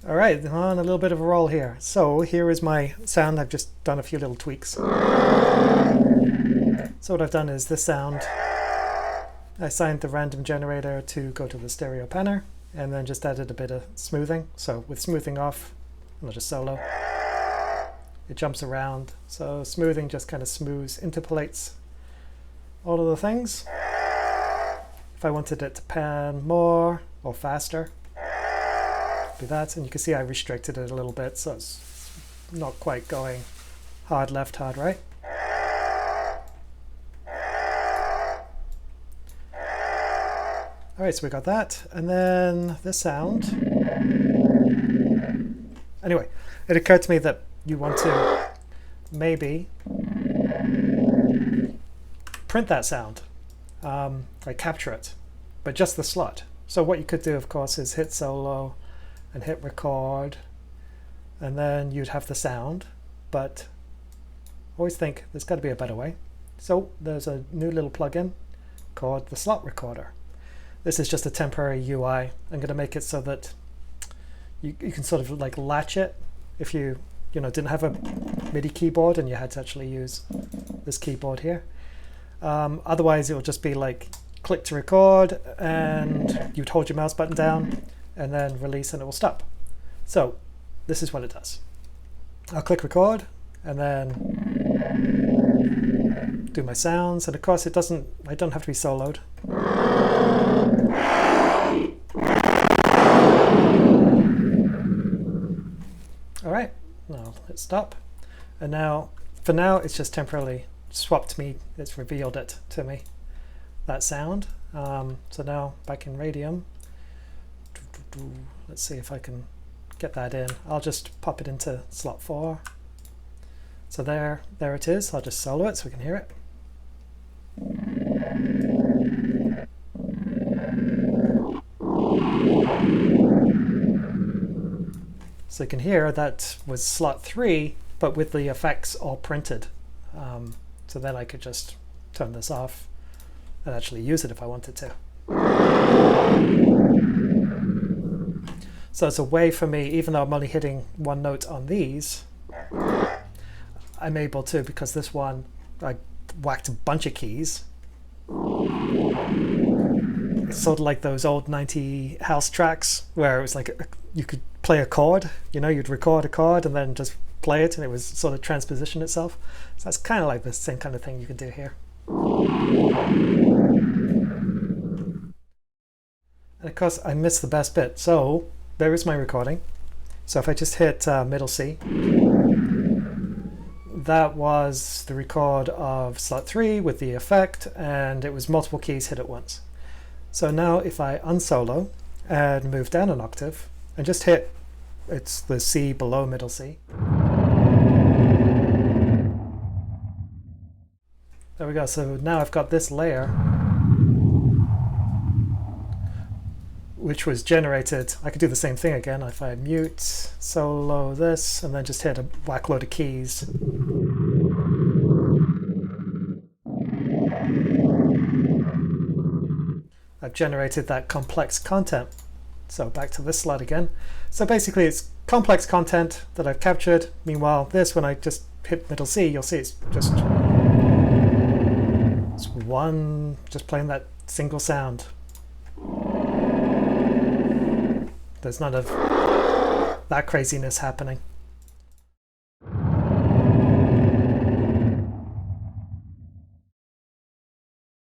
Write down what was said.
All right, on a little bit of a roll here. So here is my sound. I've just done a few little tweaks. So what I've done is this sound. I assigned the random generator to go to the stereo panner and then just added a bit of smoothing. So with smoothing off, I'll just solo. It jumps around. So smoothing just kind of smooths, interpolates all of the things. If I wanted it to pan more or faster, do that. And you can see I restricted it a little bit, so it's not quite going hard left, hard right. All right, so we got that. And then this sound. Anyway, it occurred to me that you want to maybe print that sound, like capture it, but just the slot. So what you could do, of course, is hit solo and hit record, and then you'd have the sound, but always think there's got to be a better way. So there's a new little plugin called the slot recorder. This is just a temporary UI. I'm going to make it so that you can sort of like latch it if you didn't have a MIDI keyboard and you had to actually use this keyboard here. Otherwise, it will just be like click to record, and you'd hold your mouse button down and then release and it will stop. So this is what it does. I'll click record and then do my sounds, and of course I don't have to be soloed. All right, now hit stop. And now, for now, it's just temporarily swapped me, it's revealed it to me, that sound. So now back in Radium, let's see if I can get that in. I'll just pop it into slot 4. So there it is. I'll just solo it so we can hear it. So you can hear that was slot 3, but with the effects all printed. So then I could just turn this off and actually use it if I wanted to. So it's a way for me, even though I'm only hitting one note on these, I'm able to, because this one, I whacked a bunch of keys. It's sort of like those old 90 house tracks where it was like you could play a chord, you'd record a chord and then just play it and it was sort of transposition itself. So that's kind of like the same kind of thing you can do here. And of course I missed the best bit. So there is my recording. So if I just hit middle C, that was the record of slot 3 with the effect, and it was multiple keys hit at once. So now if I unsolo and move down an octave and just hit, it's the C below middle C. There we go. So now I've got this layer which was generated. I could do the same thing again if I mute, solo this, and then just hit a whack load of keys. I've generated that complex content. So back to this slot again. So basically it's complex content that I've captured. Meanwhile, this, when I just hit middle C, you'll see it's just just playing that single sound. There's none of that craziness happening.